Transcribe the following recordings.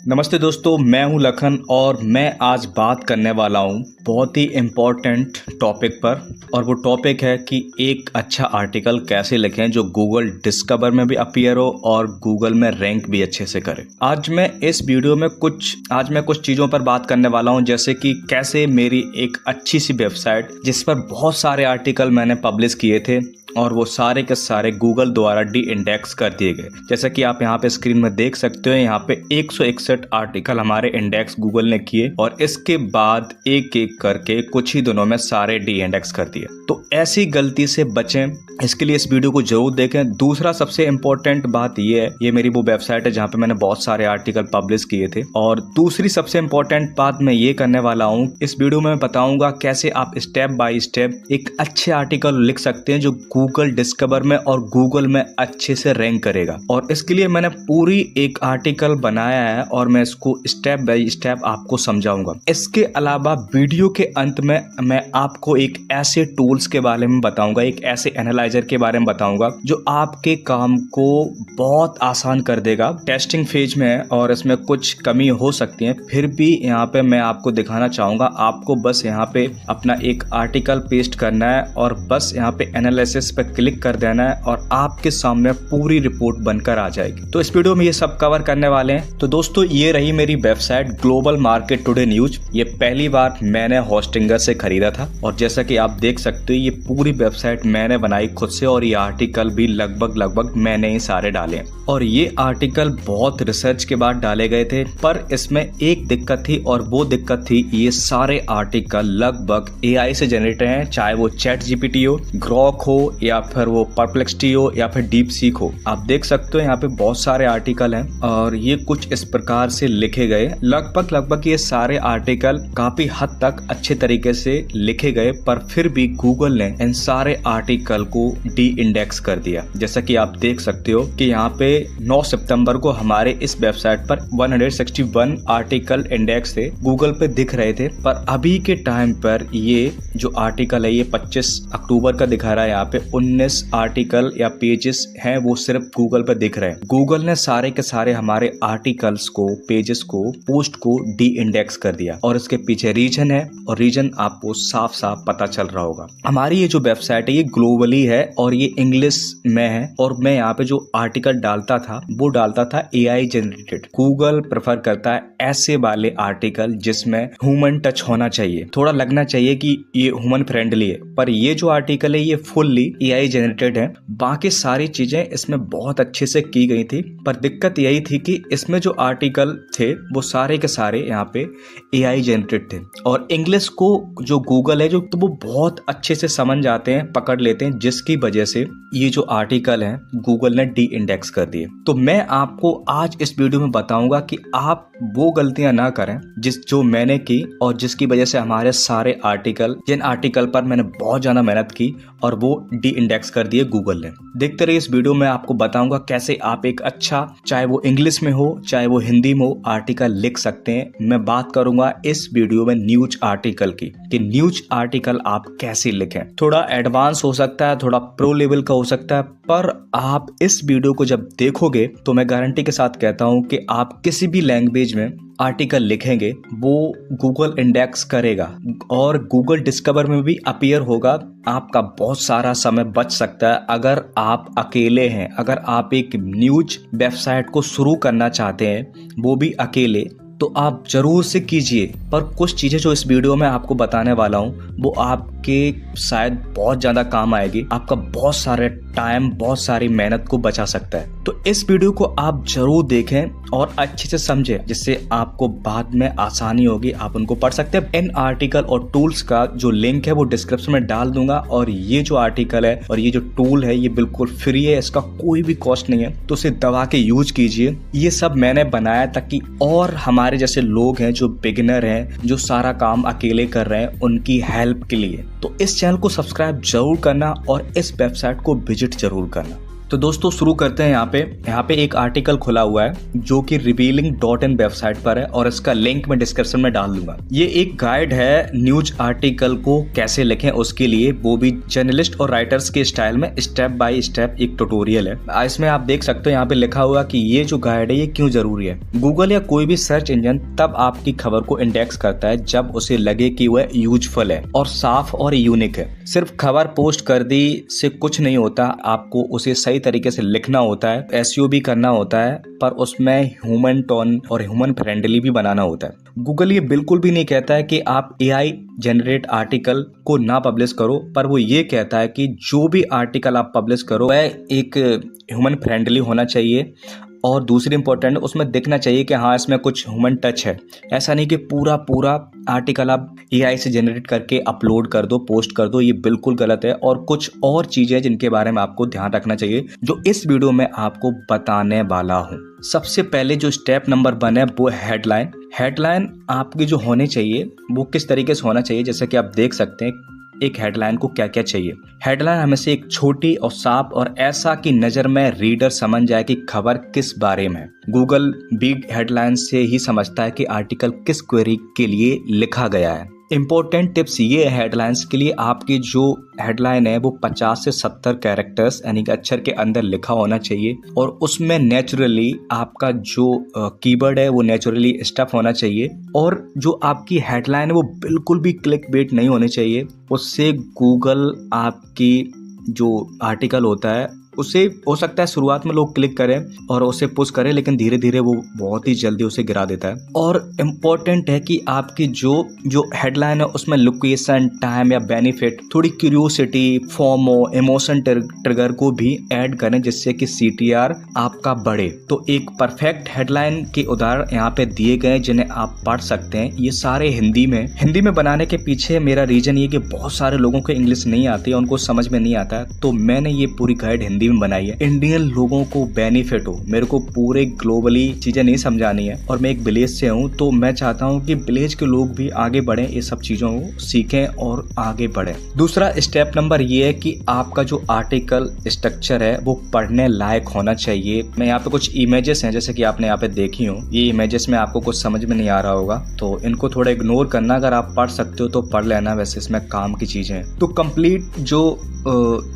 नमस्ते दोस्तों, मैं हूं लखन और मैं आज बात करने वाला हूं बहुत ही इम्पोर्टेंट टॉपिक पर। और वो टॉपिक है कि एक अच्छा आर्टिकल कैसे लिखें जो गूगल डिस्कवर में भी अपीयर हो और गूगल में रैंक भी अच्छे से करे। आज मैं इस वीडियो में कुछ चीज़ों पर बात करने वाला हूं, जैसे कि कैसे मेरी एक अच्छी सी वेबसाइट जिस पर बहुत सारे आर्टिकल मैंने पब्लिश किए थे और वो सारे के सारे गूगल द्वारा डी इंडेक्स कर दिए गए। जैसा कि आप यहाँ पे स्क्रीन में देख सकते हो, यहाँ पे 161 आर्टिकल हमारे इंडेक्स गूगल ने किए और इसके बाद एक एक करके कुछ ही दिनों में सारे डी इंडेक्स कर दिए। तो ऐसी गलती से बचें, इसके लिए इस वीडियो को जरूर देखें। दूसरा सबसे इम्पोर्टेंट बात ये मेरी वो वेबसाइट है जहाँ पे मैंने बहुत सारे आर्टिकल पब्लिश किए थे। और दूसरी सबसे इम्पोर्टेंट बात मैं ये करने वाला हूँ, इस वीडियो में मैं बताऊंगा कैसे आप स्टेप बाय स्टेप एक अच्छे आर्टिकल लिख सकते हैं जो गूगल डिस्कवर में और गूगल में अच्छे से रैंक करेगा। और इसके लिए मैंने पूरी एक आर्टिकल बनाया है और मैं इसको स्टेप बाय स्टेप आपको समझाऊंगा। इसके अलावा वीडियो के अंत में मैं आपको एक ऐसे टूल्स के बारे में बताऊंगा, एक ऐसे एनालाइजर के बारे में बताऊंगा जो आपके काम को बहुत आसान कर देगा। टेस्टिंग फेज में है और इसमें कुछ कमी हो सकती है, फिर भी यहाँ पे मैं आपको दिखाना चाहूंगा। आपको बस यहाँ पे अपना एक आर्टिकल पेस्ट करना है और बस यहाँ पे एनालिसिस पे क्लिक कर देना है और आपके सामने पूरी रिपोर्ट बनकर आ जाएगी। तो इस वीडियो में ये सब कवर करने वाले हैं। तो दोस्तों, ये रही मेरी website global market today news. ये पहली बार मैंने होस्टिंगर से खरीदा था और जैसा कि आप देख सकते हो ये पूरी वेबसाइट मैंने बनाई खुद से और ये आर्टिकल भी लगभग मैंने ही सारे डाले। और ये आर्टिकल बहुत रिसर्च के बाद डाले गए थे, पर इसमें एक दिक्कत थी और वो दिक्कत थी ये सारे आर्टिकल लगभग एआई से जनरेटेड हैं, चाहे वो चैट जीपीटी हो, ग्रॉक हो या फिर वो परप्लेक्सिटी हो या फिर डीप सीक हो। आप देख सकते हो यहाँ पे बहुत सारे आर्टिकल हैं और ये कुछ इस प्रकार से लिखे गए। लगभग ये सारे आर्टिकल काफी हद तक अच्छे तरीके से लिखे गए, पर फिर भी गूगल ने इन सारे आर्टिकल को डी इंडेक्स कर दिया। जैसा कि आप देख सकते हो कि यहाँ पे 9 सितंबर को हमारे इस वेबसाइट पर 161 आर्टिकल इंडेक्स थे, गूगल पे दिख रहे थे। पर अभी के टाइम पर ये जो आर्टिकल है ये 25 अक्टूबर का दिखा रहा है। यहाँ पे 19 आर्टिकल या पेजेस हैं वो सिर्फ गूगल पे दिख रहे हैं। गूगल ने सारे के सारे हमारे आर्टिकल्स को, पेजेस को, पोस्ट को डी इंडेक्स कर दिया और इसके पीछे रीजन है और रीजन आपको साफ साफ पता चल रहा होगा। हमारी ये जो वेबसाइट है ये ग्लोबली है और ये इंग्लिश में है और मैं यहाँ पे जो आर्टिकल डालता था वो डालता था एआई जनरेटेड। गूगल प्रेफर करता है ऐसे वाले आर्टिकल जिसमें ह्यूमन टच होना चाहिए, थोड़ा लगना चाहिए कि ये ह्यूमन फ्रेंडली है। पर ये जो आर्टिकल है ये फुल्ली एआई जनरेटेड है। बाकी सारी चीजें इसमें बहुत अच्छे से की गई थी, पर दिक्कत यही थी कि इसमें जो आर्टिकल थे वो सारे के सारे यहाँ पे एआई जनरेटेड थे और इंग्लिश को जो गूगल है जो तो वो बहुत अच्छे से समझ जाते हैं, पकड़ लेते हैं, जिसकी वजह से ये जो आर्टिकल है गूगल ने डी इंडेक्स कर दिए। तो मैं आपको आज इस वीडियो में बताऊंगा कि आप वो गलतियां ना करें जो मैंने की और जिसकी वजह से हमारे सारे आर्टिकल, जिन आर्टिकल पर मैंने बहुत ज्यादा मेहनत की और वो डी इंडेक्स कर दिए गूगल ने। देखते रहिए इस वीडियो में आपको बताऊंगा कैसे आप एक अच्छा, चाहे वो इंग्लिश में हो चाहे वो हिंदी में हो, आर्टिकल लिख सकते हैं। मैं बात करूंगा इस वीडियो में न्यूज आर्टिकल की कि न्यूज आर्टिकल आप कैसे लिखें। थोड़ा एडवांस हो सकता है, थोड़ा प्रो लेवल का हो सकता है, पर आप इस वीडियो को जब देखोगे तो मैं गारंटी के साथ कहता हूं कि आप किसी भी लैंग्वेज में आर्टिकल लिखेंगे वो गूगल इंडेक्स करेगा और गूगल डिस्कवर में भी अपीयर होगा। आपका बहुत सारा समय बच सकता है अगर आप अकेले हैं। अगर आप एक न्यूज वेबसाइट को शुरू करना चाहते हैं वो भी अकेले, तो आप जरूर से कीजिए। पर कुछ चीजें जो इस वीडियो में आपको बताने वाला हूँ वो आपके शायद बहुत ज्यादा काम आएगी, आपका बहुत सारे टाइम, बहुत सारी मेहनत को बचा सकता है। तो इस वीडियो को आप जरूर देखें और अच्छे से समझें, जिससे आपको बाद में आसानी होगी, आप उनको पढ़ सकते हैं। इन आर्टिकल और टूल्स का जो लिंक है वो डिस्क्रिप्शन में डाल दूंगा और ये जो आर्टिकल है और ये जो टूल है ये बिल्कुल फ्री है, इसका कोई भी कॉस्ट नहीं है, तो उसे दबा के यूज कीजिए। ये सब मैंने बनाया ताकि और हमारे जैसे लोग हैं जो बिगिनर हैं, जो सारा काम अकेले कर रहे हैं, उनकी हेल्प के लिए। तो इस चैनल को सब्सक्राइब जरूर करना और इस वेबसाइट को विजिट जरूर करना। तो दोस्तों शुरू करते हैं। यहाँ पे एक आर्टिकल खुला हुआ है जो कि revealing.in वेबसाइट पर है और इसका लिंक मैं डिस्क्रिप्शन में डाल दूंगा। ये एक गाइड है न्यूज आर्टिकल को कैसे लिखें उसके लिए, वो भी जर्नलिस्ट और राइटर्स के स्टाइल में, स्टेप बाय स्टेप एक ट्यूटोरियल है। इसमें आप देख सकते हो यहाँ पे लिखा हुआ कि ये जो गाइड है ये क्यों जरूरी है। गूगल या कोई भी सर्च इंजन तब आपकी खबर को इंडेक्स करता है जब उसे लगे कि वह यूजफुल है और साफ और यूनिक है। सिर्फ खबर पोस्ट कर दी से कुछ नहीं होता, आपको उसे सही तरीके से लिखना होता है, एसईओ भी करना होता है, पर उसमें ह्यूमन टोन और ह्यूमन फ्रेंडली भी बनाना होता है। गूगल ये बिल्कुल भी नहीं कहता है कि आप एआई जनरेट आर्टिकल को ना पब्लिश करो, पर वो ये कहता है कि जो भी आर्टिकल आप पब्लिश करो वह एक ह्यूमन फ्रेंडली होना चाहिए और दूसरी इंपॉर्टेंट उसमें दिखना चाहिए कि हाँ इसमें कुछ ह्यूमन टच है। ऐसा नहीं कि पूरा आर्टिकल आप एआई से जनरेट करके अपलोड कर दो, पोस्ट कर दो, ये बिल्कुल गलत है। और कुछ और चीजें जिनके बारे में आपको ध्यान रखना चाहिए जो इस वीडियो में आपको बताने वाला हूँ। सबसे पहले जो स्टेप नंबर 1 है वो हेडलाइन। हेडलाइन आपकी जो होनी चाहिए वो किस तरीके से होना चाहिए, जैसे कि आप देख सकते हैं एक हेडलाइन को क्या क्या चाहिए। हेडलाइन हमेशा एक छोटी और साफ और ऐसा कि नजर में रीडर समझ जाए कि खबर किस बारे में है। गूगल बिग हेडलाइन से ही समझता है कि आर्टिकल किस क्वेरी के लिए लिखा गया है। इंपॉर्टेंट टिप्स ये है हेडलाइंस के लिए, आपकी जो हेडलाइन है वो 50 से 70 कैरेक्टर्स यानी कि अक्षर के अंदर लिखा होना चाहिए और उसमें नेचुरली आपका जो कीवर्ड है वो नेचुरली स्टफ होना चाहिए। और जो आपकी हेडलाइन है वो बिल्कुल भी क्लिक बेट नहीं होनी चाहिए, उससे गूगल आपकी जो आर्टिकल होता है उसे हो सकता है शुरुआत में लोग क्लिक करें और उसे पुश करें, लेकिन धीरे धीरे वो बहुत ही जल्दी उसे गिरा देता है। और इम्पोर्टेंट है कि आपकी जो हेडलाइन है उसमें लोकेशन, टाइम या बेनिफिट, थोड़ी क्यूरियोसिटी, फोमो, इमोशन ट्रिगर को भी ऐड करें जिससे कि सीटीआर आपका बढ़े। तो एक परफेक्ट हेडलाइन के उदाहरण यहाँ पे दिए गए जिन्हें आप पढ़ सकते हैं। ये सारे हिंदी में बनाने के पीछे मेरा रीजन ये कि बहुत सारे लोगों को इंग्लिश नहीं आती है, उनको समझ में नहीं आता है, तो मैंने ये पूरी गाइड हिंदी में बनाई है। इंडियन लोगों को बेनिफिट हो, मेरे को पूरे ग्लोबली चीजें नहीं समझानी है और मैं एक विलेज से हूँ, तो मैं चाहता हूँ कि विलेज के लोग भी आगे बढ़ें, ये सब चीजों को सीखें और आगे बढ़ें। दूसरा स्टेप नंबर ये है कि आपका जो आर्टिकल स्ट्रक्चर है वो पढ़ने लायक होना चाहिए। मैं यहाँ पे कुछ इमेजेस हैं जैसे कि आपने यहाँ पे देखी हो, ये इमेजेस में आपको कुछ समझ में नहीं आ रहा होगा तो इनको थोड़ा इग्नोर करना, अगर आप पढ़ सकते हो तो पढ़ लेना, वैसे इसमें काम की चीजें हैं। तो कंप्लीट जो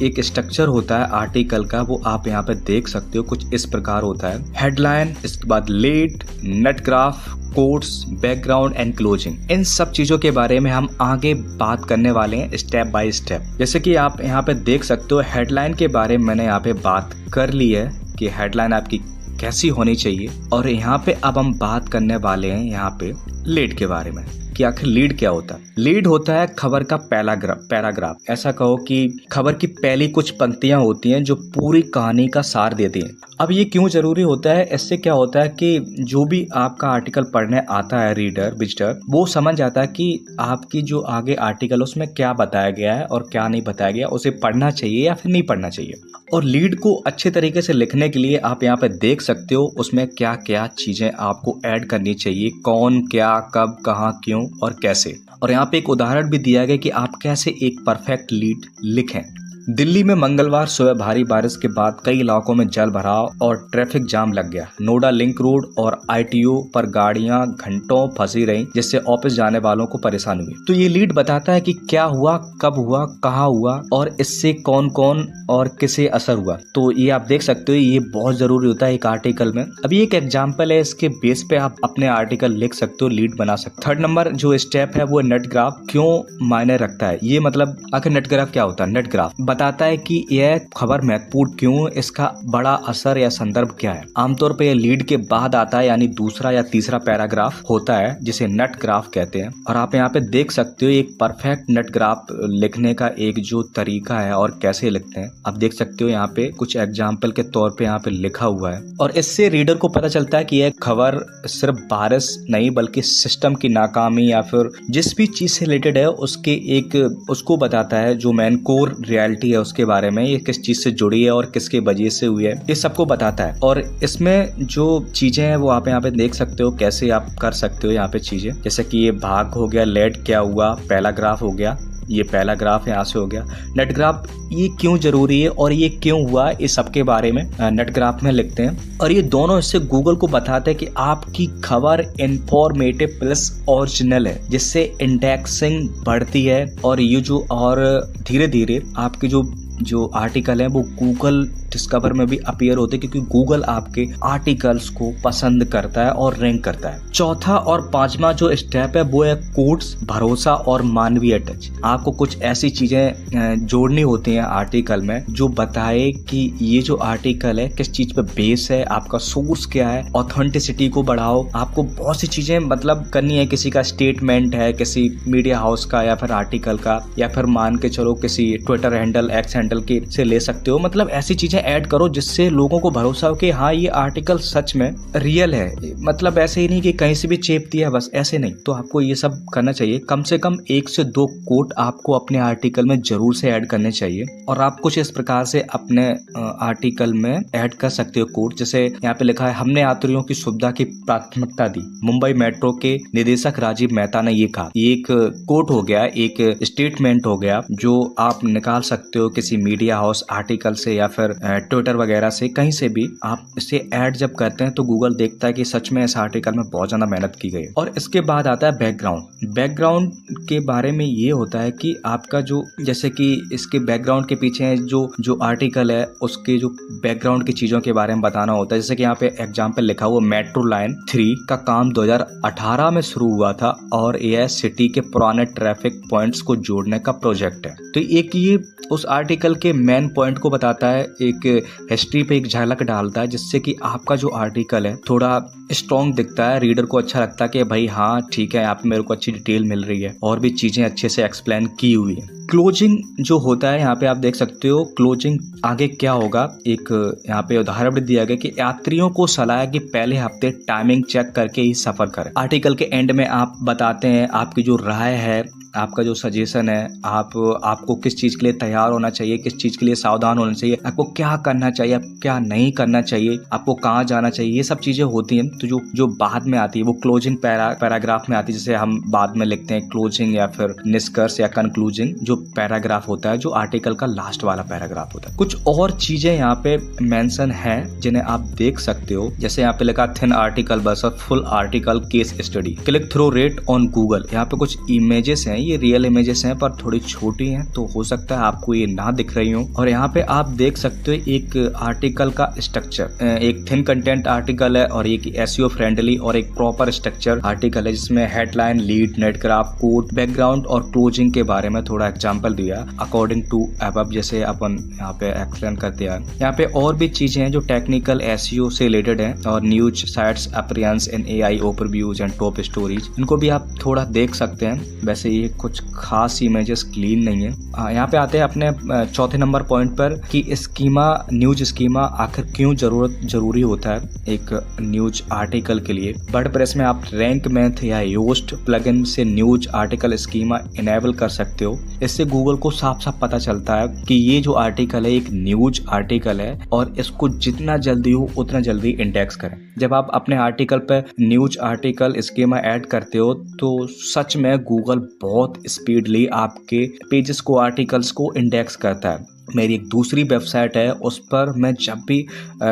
एक स्ट्रक्चर होता है आर्टिकल का वो आप यहाँ पे देख सकते हो, कुछ इस प्रकार होता है। हेडलाइन, इसके बाद lead, nut graph, quotes, background and closing. इन सब चीजों के बारे में हम आगे बात करने वाले हैं स्टेप बाय स्टेप। जैसे कि आप यहाँ पे देख सकते हो हेडलाइन के बारे में मैंने यहाँ पे बात कर ली है कि हेडलाइन आपकी कैसी होनी चाहिए। और यहाँ पे अब हम बात करने वाले हैं यहाँ पे लीड के बारे में कि आखिर लीड क्या होता है। लीड होता है खबर का पैराग्राफ। ऐसा कहो कि खबर की पहली कुछ पंक्तियां होती हैं जो पूरी कहानी का सार देती हैं। अब ये क्यों जरूरी होता है, इससे क्या होता है कि जो भी आपका आर्टिकल पढ़ने आता है रीडर विजिटर, वो समझ जाता है कि आपकी जो आगे आर्टिकल उसमें क्या बताया गया है और क्या नहीं बताया गया, उसे पढ़ना चाहिए या फिर नहीं पढ़ना चाहिए। और लीड को अच्छे तरीके से लिखने के लिए आप यहाँ पे देख सकते हो उसमें क्या क्या चीजें आपको ऐड करनी चाहिए, कौन, क्या, कब, कहाँ, क्यों और कैसे। और यहाँ पे एक उदाहरण भी दिया गया कि आप कैसे एक परफेक्ट लीड लिखें। दिल्ली में मंगलवार सुबह भारी बारिश के बाद कई इलाकों में जल भराव और ट्रैफिक जाम लग गया। नोडा लिंक रोड और आईटीओ पर गाड़ियां घंटों फंसी रहीं, जिससे ऑफिस जाने वालों को परेशानी हुई। तो ये लीड बताता है कि क्या हुआ, कब हुआ, कहाँ हुआ और इससे कौन कौन और किसे असर हुआ। तो ये आप देख सकते हो, ये बहुत जरूरी होता है एक आर्टिकल में। अभी एक एग्जाम्पल है, इसके बेस पे आप अपने आर्टिकल लिख सकते हो, लीड बना सकते हो। 3rd नंबर जो स्टेप है वो नट ग्राफ क्यों मायने रखता है। ये मतलब आखिर नट ग्राफ क्या होता है। नट ग्राफ बताता है कि यह खबर महत्वपूर्ण क्यों, इसका बड़ा असर या संदर्भ क्या है। आमतौर पर यह लीड के बाद आता है, यानी दूसरा या तीसरा पैराग्राफ होता है जिसे नट ग्राफ कहते हैं। और आप यहाँ पे देख सकते हो एक परफेक्ट नट ग्राफ लिखने का एक जो तरीका है और कैसे लिखते हैं। आप देख सकते हो यहाँ पे कुछ एग्जाम्पल के तौर पे यहाँ पे लिखा हुआ है और इससे रीडर को पता चलता है कि यह खबर सिर्फ बारिश नहीं बल्कि सिस्टम की नाकामी या फिर जिस भी चीज से रिलेटेड है उसको बताता है, जो मेन कोर रियलिटी है उसके बारे में, ये किस चीज से जुड़ी है और किसके वजह से हुई है, ये सबको बताता है। और इसमें जो चीजें हैं वो आप यहाँ पे देख सकते हो कैसे आप कर सकते हो यहाँ पे चीजें, जैसे कि ये भाग हो गया, लेट क्या हुआ, पैराग्राफ हो गया, ये पहला ग्राफ यहाँ से हो गया। नेट ग्राफ ये क्यों जरूरी है और ये क्यों हुआ, इस सब के बारे में नेट ग्राफ में लिखते हैं। और ये दोनों इससे गूगल को बताते हैं कि आपकी खबर इंफॉर्मेटिव प्लस ओरिजिनल है, जिससे इंडेक्सिंग बढ़ती है और ये जो और धीरे धीरे आपके जो आर्टिकल है वो गूगल डिस्कवर में भी अपीयर होते हैं, क्योंकि गूगल आपके आर्टिकल्स को पसंद करता है और रैंक करता है। चौथा और पांचवा जो स्टेप है वो है कोट्स, भरोसा और मानवीय टच। आपको कुछ ऐसी चीजें जोड़नी होती हैं आर्टिकल में जो बताए कि ये जो आर्टिकल है किस चीज पे बेस है, आपका सोर्स क्या है, ऑथेंटिसिटी को बढ़ाओ। आपको बहुत सी चीजें मतलब करनी है, किसी का स्टेटमेंट है, किसी मीडिया हाउस का या फिर आर्टिकल का, या फिर मान के चलो किसी ट्विटर हैंडल, एक्स हैंडल के से ले सकते हो। मतलब ऐसी चीजें ऐड करो जिससे लोगों को भरोसा हो कि हाँ ये आर्टिकल सच में रियल है। मतलब ऐसे ही नहीं कि कहीं से भी चेप दिया बस, ऐसे नहीं। तो आपको ये सब करना चाहिए। कम से कम 1 से 2 कोट आपको अपने आर्टिकल में जरूर से ऐड करने चाहिए। और आप कुछ इस प्रकार से अपने आर्टिकल में ऐड कर सकते हो कोट। जैसे यहाँ पे लिखा है, हमने यात्रियों की सुविधा की प्राथमिकता दी, मुंबई मेट्रो के निदेशक राजीव मेहता ने ये कहा। ये एक कोट हो गया, एक स्टेटमेंट हो गया जो आप निकाल सकते हो किसी मीडिया हाउस आर्टिकल से या फिर ट्विटर वगैरह से, कहीं से भी। आप इसे ऐड जब करते हैं तो गूगल देखता है कि सच में इस आर्टिकल में बहुत ज्यादा मेहनत की गई है। और इसके बाद आता है बैकग्राउंड। बैकग्राउंड के बारे में ये होता है कि आपका जो, जैसे कि इसके बैकग्राउंड के पीछे जो आर्टिकल है उसके जो बैकग्राउंड की चीजों के बारे में बताना होता है। जैसे कि यहाँ पे एग्जाम्पल लिखा हुआ, मेट्रो लाइन 3 का काम 2018 में शुरू हुआ था और यह सिटी के पुराने ट्रैफिक पॉइंट्स को जोड़ने का प्रोजेक्ट है। तो एक ये उस आर्टिकल के मेन पॉइंट को बताता है, एक हिस्ट्री पे एक झलक डालता है, जिससे कि आपका जो आर्टिकल है थोड़ा स्ट्रॉन्ग दिखता है, रीडर को अच्छा लगता है कि भाई हाँ ठीक है, यहाँ पे मेरे को अच्छी डिटेल मिल रही है और भी चीजें अच्छे से एक्सप्लेन की हुई है। क्लोजिंग जो होता है यहाँ पे आप देख सकते हो, क्लोजिंग आगे क्या होगा। एक यहाँ पे उदाहरण भी दिया गया कि यात्रियों को सलाह है कि पहले हफ्ते टाइमिंग चेक करके ही सफर करें। आर्टिकल के एंड में आप बताते हैं आपकी जो राय है, आपका जो सजेशन है, आपको किस चीज के लिए तैयार होना चाहिए, किस चीज के लिए सावधान होना चाहिए, आपको क्या करना चाहिए, क्या नहीं करना चाहिए, आपको कहाँ जाना चाहिए, ये सब चीजें होती हैं। तो जो बाद में आती है वो क्लोजिंग पैराग्राफ में आती है, जिसे हम बाद में लिखते हैं क्लोजिंग या फिर निष्कर्ष या कंक्लूजिंग। जो पैराग्राफ होता है जो आर्टिकल का लास्ट वाला पैराग्राफ होता है। कुछ और चीजें यहाँ पे मेंशन है जिन्हें आप देख सकते हो। जैसे यहाँ पे लिखा thin article versus full article case study, click through rate on Google. यहाँ पे कुछ इमेजेस हैं, ये रियल इमेजेस हैं पर थोड़ी छोटी हैं, तो हो सकता है आपको ये ना दिख रही हो। और यहाँ पे आप देख सकते हो एक आर्टिकल का स्ट्रक्चर, एक थिन कंटेंट आर्टिकल है और एक एसईओ फ्रेंडली और एक प्रॉपर स्ट्रक्चर आर्टिकल है, जिसमें headline, lead, net graph, quote, background और क्लोजिंग के बारे में थोड़ा एग्जांपल दिया अकॉर्डिंग टू अबव, जैसे अपन यहाँ पे एक्सप्लेन करते हैं। यहाँ पे और भी चीजें हैं जो टेक्निकल एसईओ से रिलेटेड हैं, और news sites, appearance in AI overviews and top stories, इनको भी आप थोड़ा देख सकते हैं। वैसे ये कुछ खास इमेजेस क्लीन नहीं है। यहाँ पे आते हैं अपने चौथे नंबर पॉइंट पर कि स्कीमा, न्यूज स्कीमा आखिर क्यों जरूरी होता है एक न्यूज आर्टिकल के लिए। वर्डप्रेस में आप रैंक मैथ या योस्ट प्लगइन से न्यूज आर्टिकल स्कीमा इनेबल कर सकते हो। इससे गूगल को साफ साफ पता चलता है कि ये जो आर्टिकल है एक न्यूज आर्टिकल है और इसको जितना जल्दी हो उतना जल्दी इंडेक्स करें। जब आप अपने आर्टिकल पे न्यूज आर्टिकल स्कीमा ऐड करते हो तो सच में गूगल बहुत स्पीडली आपके पेजेस को, आर्टिकल्स को इंडेक्स करता है। मेरी एक दूसरी वेबसाइट है, उस पर मैं जब भी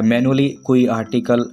मैनुअली कोई आर्टिकल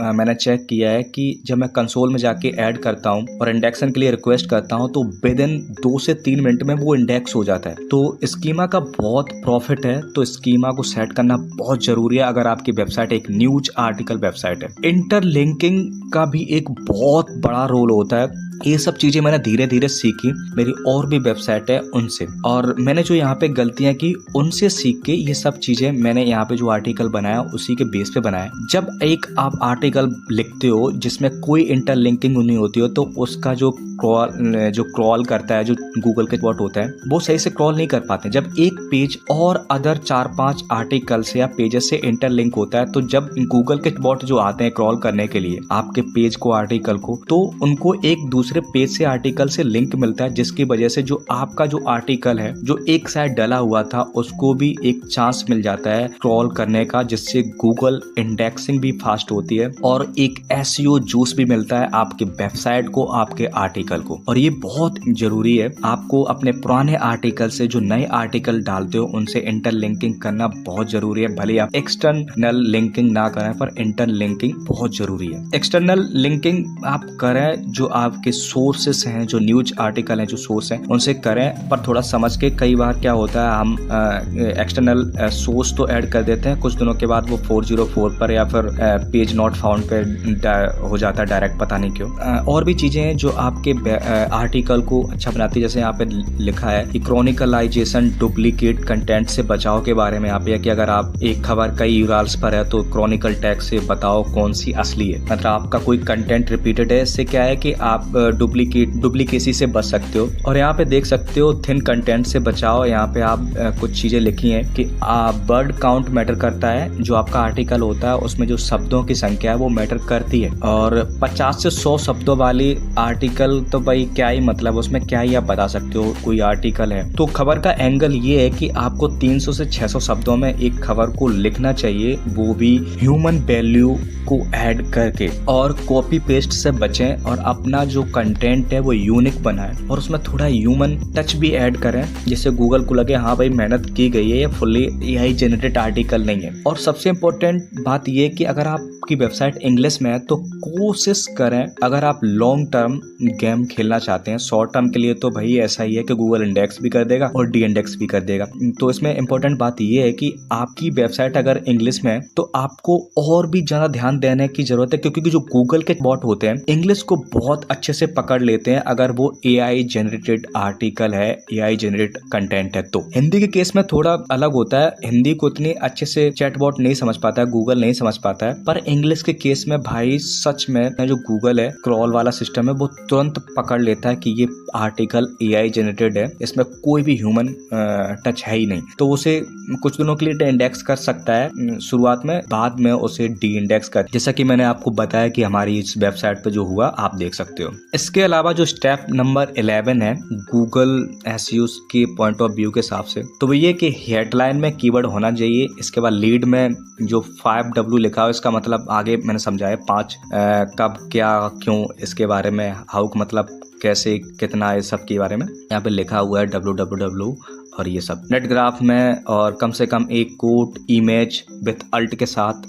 मैंने चेक किया है कि जब मैं कंसोल में जाके ऐड करता हूँ और इंडेक्शन के लिए रिक्वेस्ट करता हूँ तो विद इन 2 से 3 मिनट में वो इंडेक्स हो जाता है। तो स्कीमा का बहुत प्रॉफिट है, तो स्कीमा को सेट करना बहुत जरूरी है अगर आपकी वेबसाइट एक न्यूज आर्टिकल वेबसाइट है। इंटरलिंकिंग का भी एक बहुत बड़ा रोल होता है। ये सब चीजें मैंने धीरे धीरे सीखी, मेरी और भी वेबसाइट है उनसे, और मैंने जो यहाँ पे गलतियां की उनसे सीख के ये सब चीजें मैंने यहाँ पे जो आर्टिकल बनाया उसी के बेस पे बनाया। जब एक आप आर्टिकल लिखते हो जिसमें कोई इंटरलिंकिंग नहीं होती हो तो उसका जो क्रॉल करता है, जो गूगल के बॉट होता है, वो सही से क्रॉल नहीं कर पाते। जब एक पेज और अदर 4-5 आर्टिकल से या पेजेस से इंटरलिंक होता है तो जब गूगल के बॉट जो आते हैं क्रॉल करने के लिए आपके पेज को, आर्टिकल को, तो उनको एक दूसरे दूसरे पेज से आर्टिकल से लिंक मिलता है, जिसकी वजह से जो आपका जो आर्टिकल है जो एक साइड डला हुआ था उसको भी एक चांस मिल जाता है क्रॉल करने का, जिससे गूगल इंडेक्सिंग भी फास्ट होती है और एक एसईओ जूस भी मिलता है आपके वेबसाइट को, आपके आर्टिकल को। और ये बहुत जरूरी है, आपको अपने पुराने आर्टिकल से जो नए आर्टिकल डालते हो उनसे इंटरलिंकिंग करना बहुत जरूरी है। भले आप एक्सटर्नल लिंकिंग ना करें पर इंटरनल लिंकिंग बहुत जरूरी है। एक्सटर्नल लिंकिंग आप करें जो आपके सोर्सेस हैं, जो न्यूज आर्टिकल हैं, जो सोर्स हैं उनसे करें, पर थोड़ा समझ के। कई बार क्या होता है हम एक्सटर्नल सोर्स तो ऐड कर देते हैं, कुछ दिनों के बाद वो 404 पर या फिर पेज नॉट फाउंड पे हो जाता है डायरेक्ट, पता नहीं क्यों। और भी चीजें हैं जो आपके आर्टिकल को अच्छा बनाती है, जैसे यहाँ पे लिखा है कि क्रॉनिकलाइजेशन डुप्लीकेट कंटेंट से बचाव के बारे में यहाँ पे, कि अगर आप एक खबर कई यूआरएल्स पर है तो क्रॉनिकल टैग से बताओ कौन सी असली है। मतलब आपका कोई कंटेंट रिपीटेड है, इससे क्या है कि आप डुप्लीकेसी से बच सकते हो। और यहाँ पे देख सकते हो थिन कंटेंट से बचाओ, यहाँ पे आप कुछ चीजें लिखी हैं कि वर्ड काउंट मैटर करता है, जो आपका आर्टिकल होता है उसमें जो शब्दों की संख्या है वो मैटर करती है। और 50 से 100 शब्दों वाली आर्टिकल तो भाई क्या ही मतलब, उसमें क्या ही आप बता सकते हो। कोई आर्टिकल है तो खबर का एंगल ये है कि आपको 300 से 600 शब्दों में एक खबर को लिखना चाहिए, वो भी ह्यूमन वैल्यू को ऐड करके। और कॉपी पेस्ट से बचें और अपना जो कंटेंट है वो यूनिक बनाएं और उसमें थोड़ा ह्यूमन टच भी ऐड करें, जिससे गूगल को लगे हाँ भाई मेहनत की गई है, ये फुल्ली एआई जनरेटेड आर्टिकल नहीं है। और सबसे इम्पोर्टेंट बात ये कि अगर आपकी वेबसाइट इंग्लिश में है तो कोशिश करें, अगर आप लॉन्ग टर्म गेम खेलना चाहते हैं, शॉर्ट टर्म के लिए तो भाई ऐसा ही है कि गूगल इंडेक्स भी कर देगा और डी इंडेक्स भी कर देगा। तो इसमें इम्पोर्टेंट बात ये है कि आपकी वेबसाइट अगर इंग्लिश में है तो आपको और भी ज्यादा ध्यान देने की जरूरत है, क्योंकि जो गूगल के बॉट होते हैं इंग्लिश को बहुत अच्छे से पकड़ लेते हैं अगर वो एआई जनरेटेड आर्टिकल है, एआई जनरेटेड कंटेंट है। तो हिंदी के केस में थोड़ा अलग होता है, हिंदी को इतनी अच्छे से चैटबॉट नहीं समझ पाता है, गूगल नहीं समझ पाता है। पर इंग्लिश के केस में भाई सच में जो गूगल है क्रॉल वाला सिस्टम है वो तुरंत पकड़ लेता है कि ये आर्टिकल एआई जनरेटेड है, इसमें कोई भी ह्यूमन टच है ही नहीं। तो उसे कुछ दिनों के लिए इंडेक्स कर सकता है शुरुआत में, बाद में उसे डी इंडेक्स कर, जैसा कि मैंने आपको बताया कि हमारी इस वेबसाइट पे जो हुआ आप देख सकते हो। इसके अलावा जो स्टेप नंबर 11 है गूगल एसईओ के पॉइंट ऑफ व्यू के हिसाब से, तो वो ये कि हेडलाइन में कीवर्ड होना चाहिए। इसके बाद लीड में जो 5W लिखा हो, इसका मतलब आगे मैंने समझाया 5 कब क्या क्यों, इसके बारे में हाउ का मतलब कैसे कितना, इस सब के बारे में यहाँ पे लिखा हुआ है www और ये सब। नेट ग्राफ में और कम से कम एक कोट इमेज विथ अल्ट के साथ,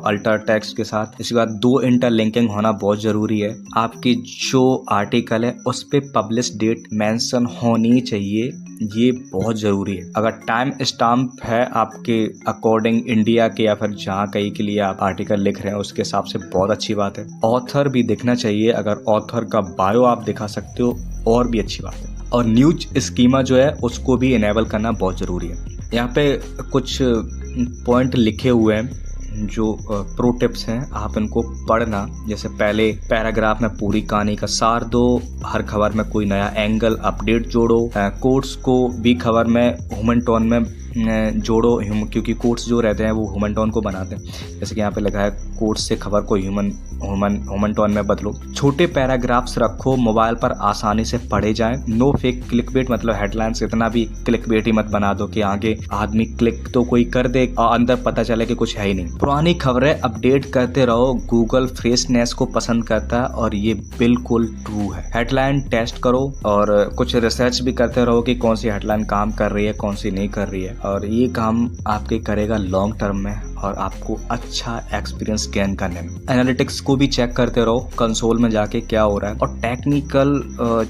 अल्टर टेक्स्ट के साथ। इसके बाद 2 इंटरलिंकिंग होना बहुत जरूरी है। आपकी जो आर्टिकल है उस पे पब्लिश डेट मेंशन होनी चाहिए, ये बहुत जरूरी है। अगर टाइम स्टाम्प है आपके अकॉर्डिंग इंडिया के या फिर जहाँ कहीं के लिए आप आर्टिकल लिख रहे हैं उसके हिसाब से बहुत अच्छी बात है। ऑथर भी दिखना चाहिए, अगर ऑथर का बायो आप दिखा सकते हो और भी अच्छी बात है। और न्यूज स्कीमा जो है उसको भी इनेबल करना बहुत ज़रूरी है। यहाँ पे कुछ पॉइंट लिखे हुए हैं जो प्रो टिप्स हैं, आप इनको पढ़ना। जैसे पहले पैराग्राफ में पूरी कहानी का सार दो, हर खबर में कोई नया एंगल अपडेट जोड़ो, कोट्स को भी खबर में ह्यूमन टोन में जोड़ो, क्योंकि कोट्स जो रहते हैं वो ह्यूमन टोन को बनाते हैं। जैसे कि यहाँ पे लिखा है कोट्स से खबर को ह्यूमन टोन में बदलो। छोटे पैराग्राफ्स रखो, मोबाइल पर आसानी से पढ़े जाएं। नो फेक क्लिकबेट, मतलब हेडलाइंस इतना भी क्लिकबेट ही मत बना दो कि आगे आदमी क्लिक तो कोई कर दे और अंदर पता चले कि कुछ है ही नहीं। पुरानी खबरें अपडेट करते रहो, गूगल फ्रेशनेस को पसंद करता है और ये बिल्कुल ट्रू है। हेडलाइन टेस्ट करो और कुछ रिसर्च भी करते रहो कि कौन सी हेडलाइन काम कर रही है, कौन सी नहीं कर रही है, और ये काम आपके करेगा लॉन्ग टर्म में और आपको अच्छा एक्सपीरियंस गेन करने में। एनालिटिक्स को भी चेक करते रहो, कंसोल में जाके क्या हो रहा है, और टेक्निकल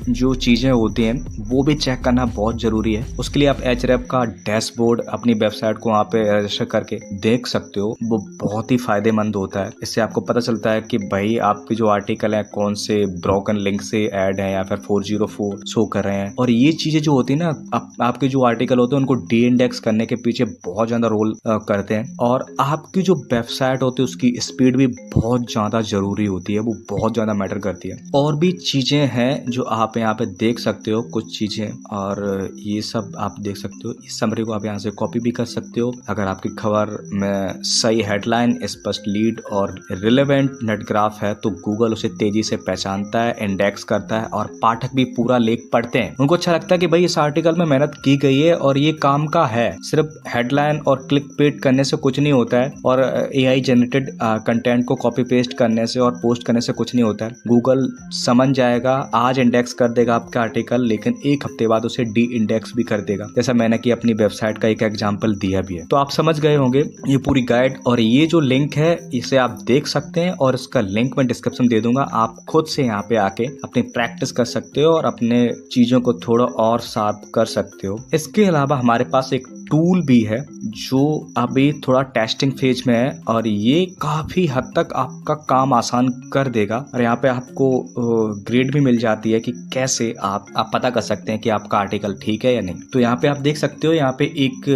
जो चीजें होती हैं वो भी चेक करना बहुत जरूरी है। उसके लिए आप एचरेफ का डैशबोर्ड अपनी वेबसाइट को वहाँ पे रजिस्टर करके देख सकते हो, वो बहुत ही फायदेमंद होता है। इससे आपको पता चलता है कि भाई आपके जो आर्टिकल है कौन से ब्रोकन लिंक से ऐड है या फिर 404 शो कर रहे हैं। और ये चीजें जो होती है ना, आपके जो आर्टिकल होते हैं उनको डी इंडेक्स करने के पीछे बहुत ज्यादा रोल करते हैं। और आपकी जो वेबसाइट होती है उसकी स्पीड भी बहुत ज़्यादा ज़रूरी होती है, वो बहुत ज़्यादा मैटर करती है। और भी चीज़ें हैं जो आप यहाँ पे देख सकते हो, कुछ चीज़ें, और ये सब आप देख सकते हो। इस समरी को आप यहाँ से कॉपी भी कर सकते हो। अगर आपकी खबर में सही हेडलाइन, स्पष्ट लीड और रिलेवेंट नेट ग्राफ है तो गूगल उसे तेजी से पहचानता है, इंडेक्स करता है और पाठक भी पूरा लेख पढ़ते हैं। उनको अच्छा लगता है कि भाई इस आर्टिकल में मेहनत की गई है और ये काम का है। सिर्फ हेडलाइन और क्लिक पेट करने से कुछ नहीं होता है, और AI जनरेटेड कंटेंट को कॉपी पेस्ट करने से और पोस्ट करने से कुछ नहीं होता है। गूगल समझ जाएगा, आज इंडेक्स कर देगा आपका आर्टिकल, लेकिन एक हफ्ते बाद उसे डी इंडेक्स भी कर देगा, जैसा मैंने कि अपनी वेबसाइट का एक एग्जांपल दिया भी है। तो आप समझ गए होंगे ये पूरी गाइड, और ये जो लिंक है इसे आप देख सकते हैं और इसका लिंक मैं डिस्क्रिप्शन दे दूंगा। आप खुद से यहाँ पे आके अपनी प्रैक्टिस कर सकते हो और अपने चीजों को थोड़ा और शार्प कर सकते हो। इसके अलावा हमारे पास एक टूल भी है जो अभी थोड़ा टेस्टिंग फेज में है, और ये काफी हद तक आपका काम आसान कर देगा। और यहाँ पे आपको ग्रेड भी मिल जाती है कि कैसे आप पता कर सकते हैं कि आपका आर्टिकल ठीक है या नहीं। तो यहाँ पे आप देख सकते हो, यहाँ पे एक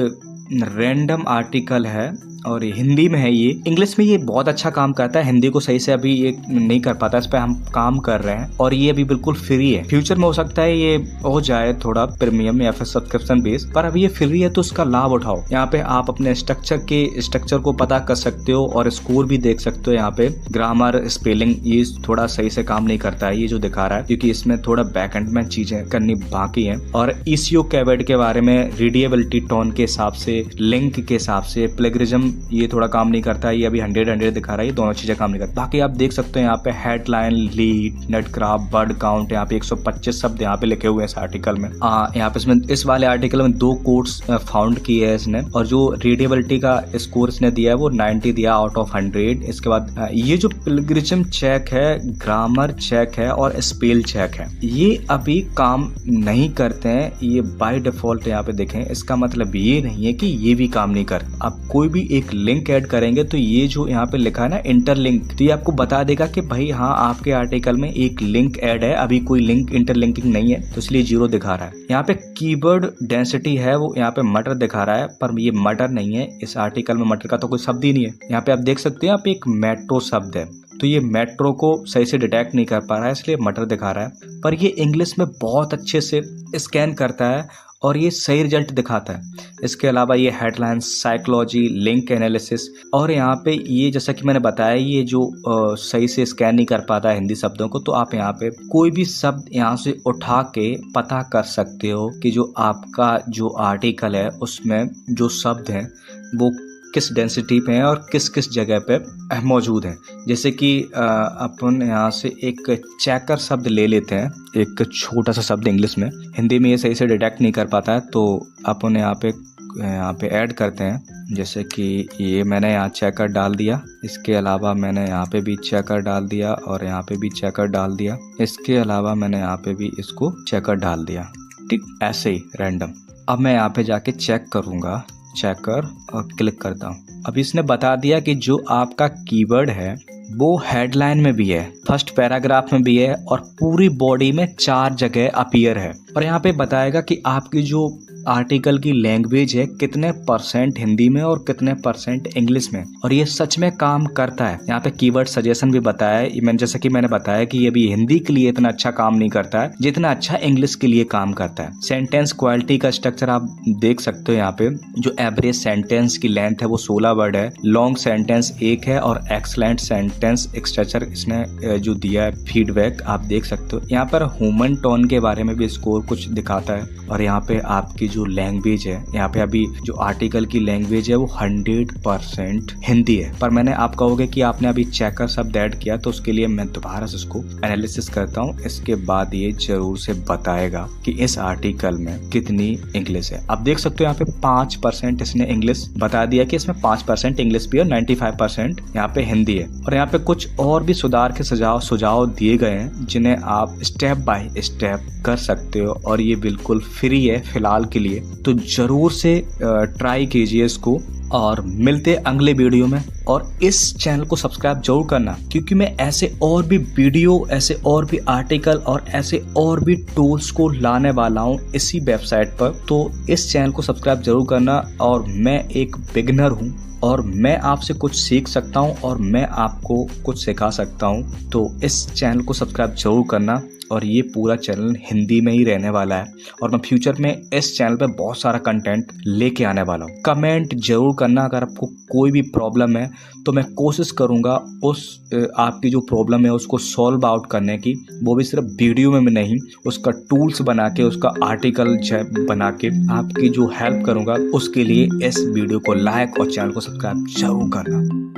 रैंडम आर्टिकल है और हिंदी में है। ये इंग्लिश में ये बहुत अच्छा काम करता है, हिंदी को सही से अभी ये नहीं कर पाता, इस पे हम काम कर रहे हैं। और ये अभी बिल्कुल फ्री है, फ्यूचर में हो सकता है ये हो जाए थोड़ा प्रीमियम या फिर सब्सक्रिप्शन बेस, पर अभी ये फ्री है तो उसका लाभ उठाओ। यहाँ पे आप अपने स्ट्रक्चर को पता कर सकते हो और स्कोर भी देख सकते हो। यहाँ पे ग्रामर, स्पेलिंग ये थोड़ा सही से काम नहीं करता है, ये जो दिखा रहा है, क्योंकि इसमें थोड़ा बैकएंड में चीजें करनी बाकी है। और ECO कीवर्ड के बारे में, रीडेबिलिटी, टोन के हिसाब से, लिंक के हिसाब से, प्लेगरिज्म ये थोड़ा काम नहीं करता है, ये अभी 100 दिखा रहा है, ये दोनों चीजें काम नहीं करती। बाकी आप देख सकते हो यहाँ पे headline, lead, net graph, word count, यहाँ पे 125 शब्द यहाँ पे लिखे हुए हैं इस आर्टिकल में। यहाँ पे इसमें इस वाले आर्टिकल में 2 कोट्स फाउंड किए है इसने, और जो रीडेबिलिटी का स्कोर इसने दिया है वो 90 दिया आउट ऑफ 100। इसके बाद ये जो प्लेगरिज्म चेक है, ग्रामर चेक है और स्पेल चेक है, ये अभी काम नहीं करते हैं, ये बाय डिफॉल्ट यहाँ पे देखें। इसका मतलब ये नहीं है कि ये भी काम नहीं करते। आप कोई भी एक लिंक ऐड करेंगे तो ये जो यहाँ पे लिखा है ना इंटरलिंक, तो ये आपको बता देगा कि भाई हाँ आपके आर्टिकल में एक लिंक ऐड है, अभी कोई लिंक इंटरलिंकिंग नहीं है, तो इसलिए 0 दिखा रहा है। यहाँ पे कीवर्ड डेंसिटी है, वो यहाँ पे मटर दिखा रहा है, पर ये मटर नहीं है। इस आर्टिकल में मटर का तो कोई शब्द ही नहीं है। यहाँ पे आप देख सकते हैं, यहाँ पे एक मेट्रो शब्द है, तो ये मेट्रो को सही से डिटेक्ट नहीं कर पा रहा है, इसलिए मटर दिखा रहा है। पर ये इंग्लिश में बहुत अच्छे से स्कैन करता है और ये सही रिजल्ट दिखाता है। इसके अलावा ये हेडलाइंस, साइकोलॉजी, लिंक एनालिसिस, और यहाँ पे ये जैसा कि मैंने बताया, ये जो सही से स्कैन नहीं कर पाता है हिंदी शब्दों को, तो आप यहाँ पे कोई भी शब्द यहाँ से उठा के पता कर सकते हो कि जो आपका जो आर्टिकल है उसमें जो शब्द हैं वो किस डेंसिटी पे हैं और किस किस जगह पे मौजूद हैं। जैसे कि अपन यहाँ से एक चेकर शब्द ले लेते हैं, एक छोटा सा शब्द इंग्लिश में, हिंदी में ये सही से डिटेक्ट नहीं कर पाता है, तो अपन यहाँ पे ऐड करते हैं। जैसे कि ये मैंने यहाँ चेकर डाल दिया, इसके अलावा मैंने यहाँ पे भी चेकर डाल दिया और यहाँ पे भी चेकर डाल दिया, इसके अलावा मैंने यहाँ पे भी इसको चेकर डाल दिया, ठीक, ऐसे ही रैंडम। अब मैं यहाँ पे जाके चेक करूँगा, चेकर, और क्लिक करता हूँ। अब इसने बता दिया कि जो आपका कीवर्ड है वो हेडलाइन में भी है, फर्स्ट पैराग्राफ में भी है और पूरी बॉडी में 4 जगह अपीयर है। और यहाँ पे बताएगा कि आपकी जो आर्टिकल की लैंग्वेज है कितने % हिंदी में और कितने % इंग्लिश में, और ये सच में काम करता है। यहाँ पे कीवर्ड सजेशन भी बताया है, जैसे कि मैंने बताया कि ये भी हिंदी के लिए इतना अच्छा काम नहीं करता है जितना अच्छा इंग्लिश के लिए काम करता है। सेंटेंस क्वालिटी का स्ट्रक्चर आप देख सकते हो। यहाँ पे जो एवरेज सेंटेंस की लेंथ है वो 16 वर्ड है, लॉन्ग सेंटेंस 1 है और एक्सलेंट सेंटेंस स्ट्रक्चर इसने जो दिया है फीडबैक आप देख सकते हो। यहाँ पर ह्यूमन टोन के बारे में भी स्कोर कुछ दिखाता है। और यहाँ पे आपकी जो लैंग्वेज है, यहाँ पे अभी जो आर्टिकल की लैंग्वेज है वो 100% हिंदी है। पर मैंने आप कहोगे कि आपने अभी चेकर शब्द ऐड किया, तो उसके लिए मैं दोबारा से इसको एनालिसिस करता हूँ, इसके बाद ये जरूर से बताएगा कि इस आर्टिकल में कितनी इंग्लिश है। आप देख सकते हो यहाँ पे 5% इसने इंग्लिश बता दिया कि इसमें 5% इंग्लिश भी है, 95% यहाँ पे हिंदी है। और यहाँ पे कुछ और भी सुधार के सुझाव दिए गए हैं जिन्हें आप स्टेप बाय स्टेप कर सकते हो, और ये बिल्कुल फ्री है फिलहाल के लिए, तो जरूर से ट्राई कीजिए इसको। और मिलते हैं अगले वीडियो में। और इस चैनल को सब्सक्राइब जरूर करना, क्योंकि मैं ऐसे और भी वीडियो, ऐसे और भी आर्टिकल और ऐसे और भी टूल्स को लाने वाला हूँ इसी वेबसाइट पर। तो इस चैनल को सब्सक्राइब जरूर करना। और मैं एक बिगिनर हूँ और मैं आपसे कुछ सीख सकता हूँ और मैं आपको कुछ सिखा सकता हूँ। तो इस चैनल को सब्सक्राइब जरूर करना। और ये पूरा चैनल हिंदी में ही रहने वाला है और मैं फ्यूचर में इस चैनल पे बहुत सारा कंटेंट लेके आने वाला हूँ। कमेंट जरूर करना अगर आपको कोई भी प्रॉब्लम है, तो मैं कोशिश करूँगा उस आपकी जो प्रॉब्लम है उसको सॉल्व आउट करने की, वो भी सिर्फ वीडियो में नहीं, उसका टूल्स बना के, उसका आर्टिकल बना के आपकी जो हेल्प करूँगा। उसके लिए इस वीडियो को लाइक और चैनल को सब्सक्राइब जरूर करना।